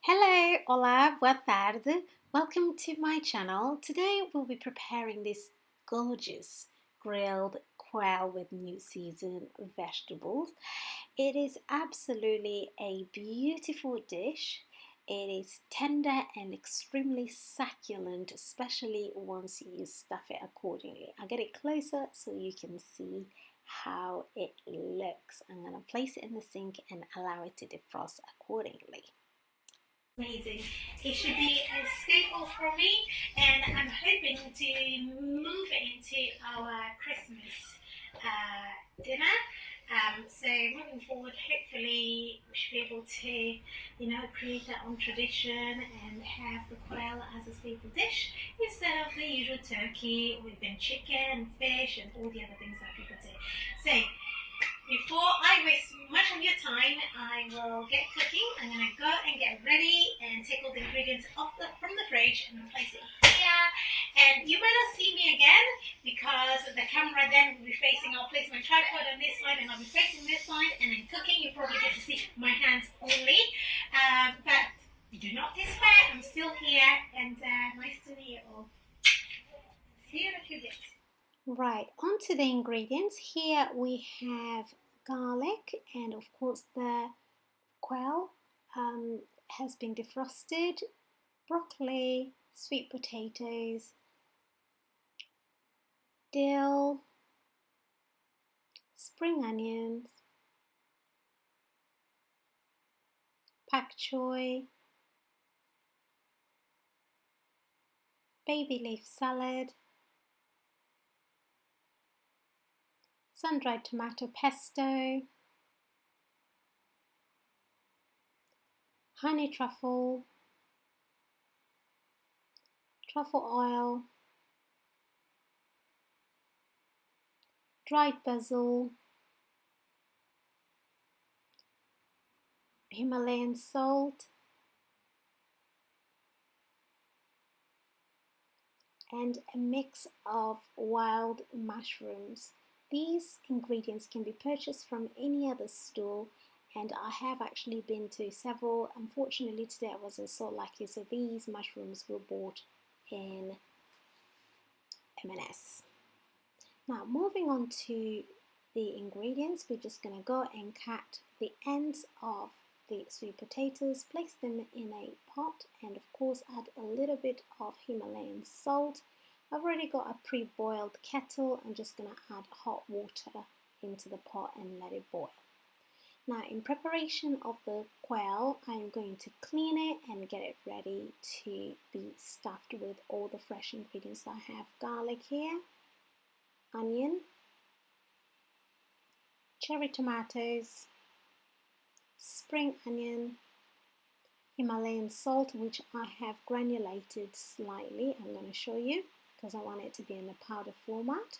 Hello, hola, boa tarde. Welcome to my channel. Today we'll be preparing this gorgeous grilled quail with new season vegetables. It is absolutely a beautiful dish. It is tender and extremely succulent, especially once you stuff it accordingly. I'll get it closer so you can see how it looks. I'm going to place it in the sink and allow it to defrost accordingly. Amazing. It should be a staple for me, and I'm hoping to move it into our Christmas dinner. So moving forward, hopefully we should be able to, create our own tradition and have the quail as a staple dish instead of the usual turkey with chicken, fish, and all the other things that people do. So before I waste much of your time, I will get cooking. I'm going to go and get ready and take all the ingredients from the fridge and place it here. And you might not see me again because the camera then will be facing, I'll place my tripod on this side and I'll be facing this side, and then cooking you probably get to see my hands only. But do not despair, I'm still here, and nice to meet you all. See you in a few bits. Right, on to the ingredients. Here we have garlic, and of course the quail has been defrosted, broccoli, sweet potatoes, dill, spring onions, pak choy, baby leaf salad, sun-dried tomato pesto, honey truffle, truffle oil, dried basil, Himalayan salt, and a mix of wild mushrooms. These ingredients can be purchased from any other store, and I have actually been to several. Unfortunately today I wasn't so lucky, so these mushrooms were bought in M&S. Now moving on to the ingredients, we're just going to go and cut the ends of the sweet potatoes, place them in a pot, and of course add a little bit of Himalayan salt. I've already got a pre-boiled kettle. I'm just going to add hot water into the pot and let it boil. Now in preparation of the quail, I'm going to clean it and get it ready to be stuffed with all the fresh ingredients. I have garlic here, onion, cherry tomatoes, spring onion, Himalayan salt, which I have granulated slightly. I'm going to show you because I want it to be in a powder format.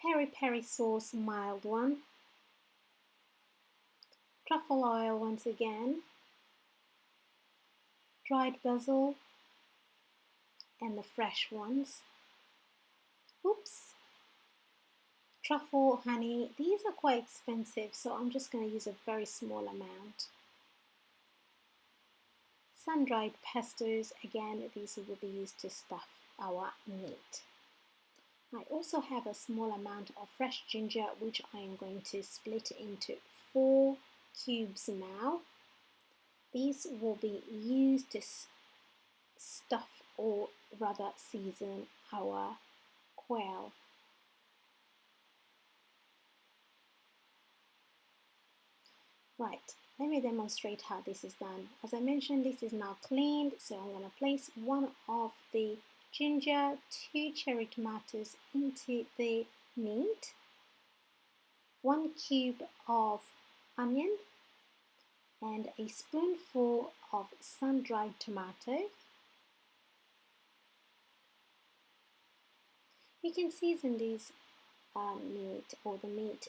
Peri peri sauce, mild one. Truffle oil once again. Dried basil and the fresh ones. Oops. Truffle honey. These are quite expensive, so I'm just going to use a very small amount. Sun-dried pestos, again, these will be used to stuff our meat. I also have a small amount of fresh ginger, which I am going to split into 4 cubes now. These will be used to stuff, or rather season, our quail. Right, let me demonstrate how this is done. As I mentioned, this is now cleaned, so I'm going to place one of the ginger, 2 cherry tomatoes into the meat, 1 cube of onion, and a spoonful of sun-dried tomato. You can season these meat or the meat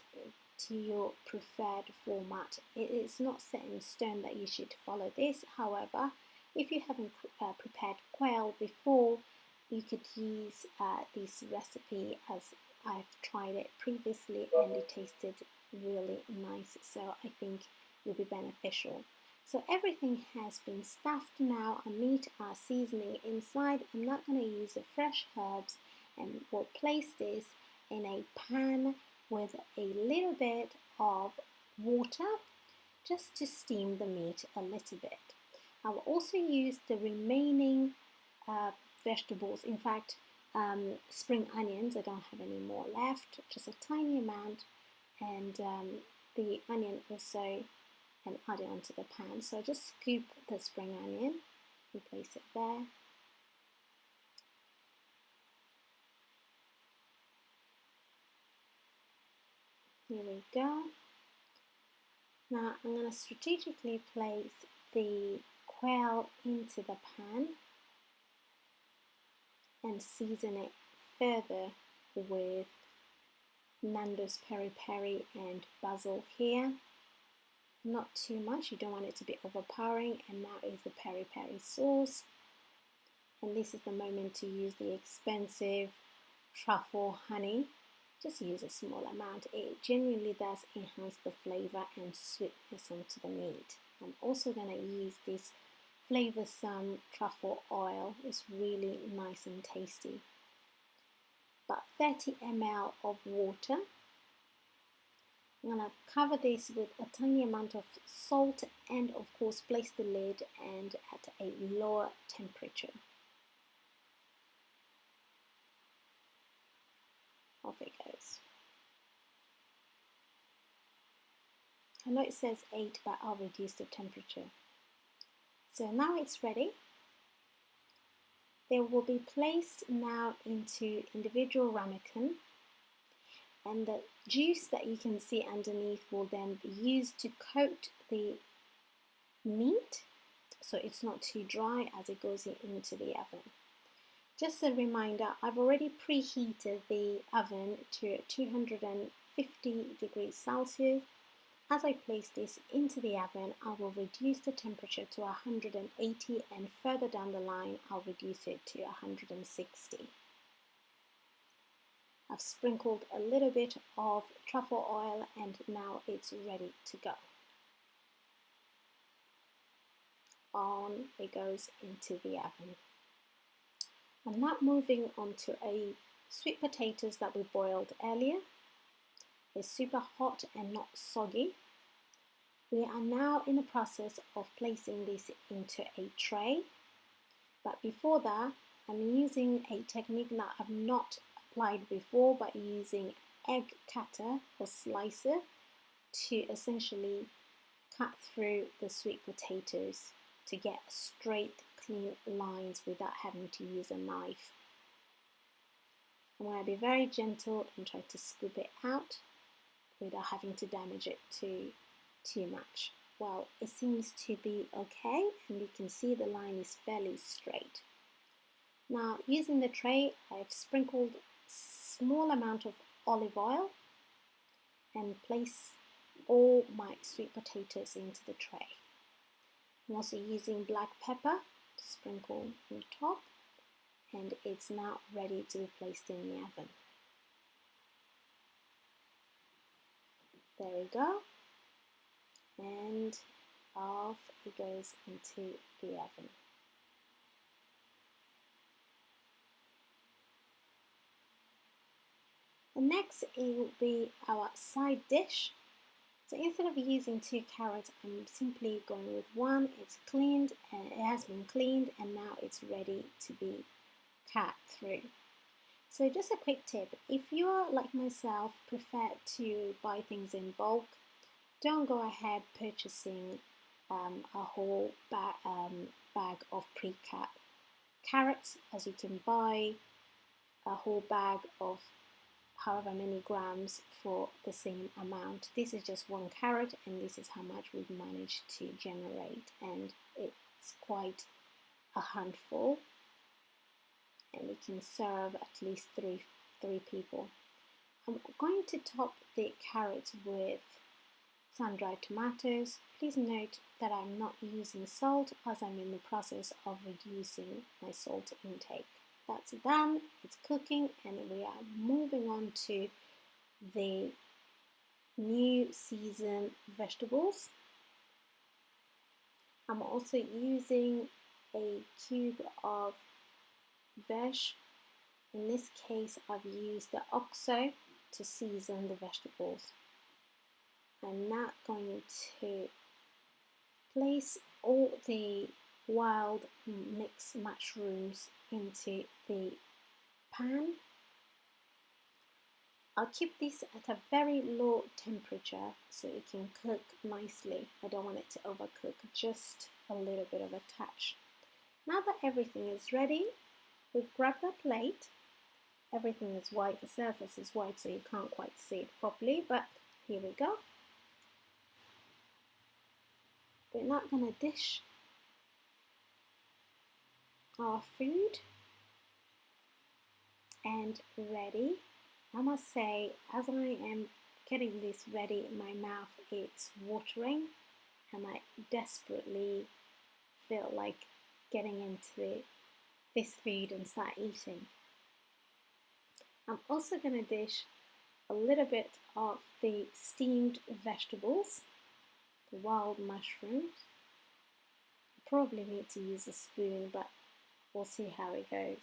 to your preferred format. It is not set in stone that you should follow this. However, if you haven't prepared quail before, you could use this recipe as I've tried it previously and it tasted really nice, so I think it will be beneficial. So everything has been stuffed now. Our meat, our seasoning inside. I'm not going to use the fresh herbs, and we'll place this in a pan with a little bit of water just to steam the meat a little bit. I will also use the remaining vegetables. In fact, spring onions. I don't have any more left, just a tiny amount, and the onion also, and add it onto the pan. So just scoop the spring onion and place it there. Here we go. Now I'm going to strategically place the quail into the pan and season it further with Nando's peri peri and basil here. Not too much, you don't want it to be overpowering. And now is the peri peri sauce, and this is the moment to use the expensive truffle honey. Just use a small amount. It genuinely does enhance the flavor and sweetness onto the meat. I'm also going to use this flavoursome truffle oil. It's really nice and tasty. About 30 ml of water. I'm going to cover this with a tiny amount of salt and of course place the lid and at a lower temperature. Off it goes. I know it says 8, but I'll reduce the temperature. So now it's ready. They will be placed now into individual ramekin, and the juice that you can see underneath will then be used to coat the meat so it's not too dry as it goes into the oven. Just a reminder, I've already preheated the oven to 250 degrees Celsius. As I place this into the oven, I will reduce the temperature to 180, and further down the line, I'll reduce it to 160. I've sprinkled a little bit of truffle oil and now it's ready to go. On it goes into the oven. I'm now moving on to a sweet potatoes that we boiled earlier. It's super hot and not soggy. We are now in the process of placing this into a tray. But before that, I'm using a technique that I've not applied before, by using egg cutter or slicer to essentially cut through the sweet potatoes to get straight, clean lines without having to use a knife. I'm going to be very gentle and try to scoop it out without having to damage it too much. Well, it seems to be okay, and you can see the line is fairly straight. Now, using the tray, I've sprinkled small amount of olive oil and place all my sweet potatoes into the tray. I'm also using black pepper to sprinkle on top, and it's now ready to be placed in the oven. There we go, and off it goes into the oven. The next it will be our side dish. So instead of using 2 carrots, I'm simply going with one. It's cleaned, and it has been cleaned, and now it's ready to be cut through. So just a quick tip, if you're like myself, prefer to buy things in bulk, don't go ahead purchasing a whole bag of pre-cut carrots, as you can buy a whole bag of however many grams for the same amount. This is just 1 carrot, and this is how much we've managed to generate, and it's quite a handful, and we can serve at least three people. I'm going to top the carrots with sun-dried tomatoes. Please note that I'm not using salt, as I'm in the process of reducing my salt intake. that's done, it's cooking, and we are moving on to the new season vegetables. I'm also using a cube of veg. In this case, I've used the OXO to season the vegetables. I'm now going to place all the wild mixed mushrooms into the pan. I'll keep this at a very low temperature so it can cook nicely. I don't want it to overcook, just a little bit of a touch. Now that everything is ready, we've grabbed a plate. Everything is white, the surface is white, so you can't quite see it properly, but here we go. We're not going to dish our food, and ready. I must say, as I am getting this ready, my mouth is watering and I desperately feel like getting into this food and start eating. I'm also going to dish a little bit of the steamed vegetables, the wild mushrooms. I probably need to use a spoon, but we'll see how it goes.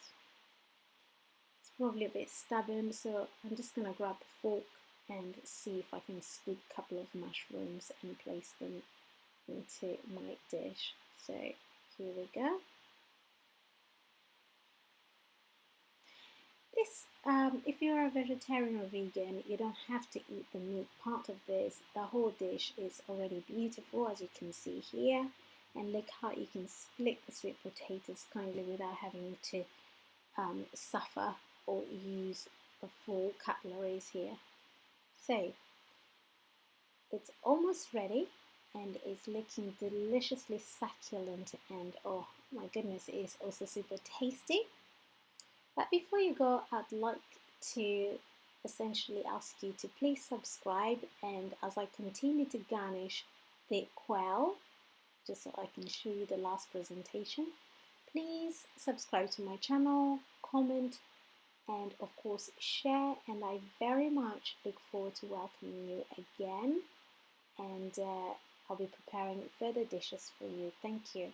It's probably a bit stubborn, so I'm just going to grab the fork and see if I can scoop a couple of mushrooms and place them into my dish. So here we go. This, if you're a vegetarian or vegan, you don't have to eat the meat part of this. The whole dish is already beautiful, as you can see here. And look how you can split the sweet potatoes kindly without having to suffer or use the full cutleries here. So it's almost ready and it's looking deliciously succulent, and oh my goodness, it is also super tasty. But before you go, I'd like to essentially ask you to please subscribe, and as I continue to garnish the quail, just so I can show you the last presentation, please subscribe to my channel, comment, and of course share, and I very much look forward to welcoming you again, and I'll be preparing further dishes for you. Thank you.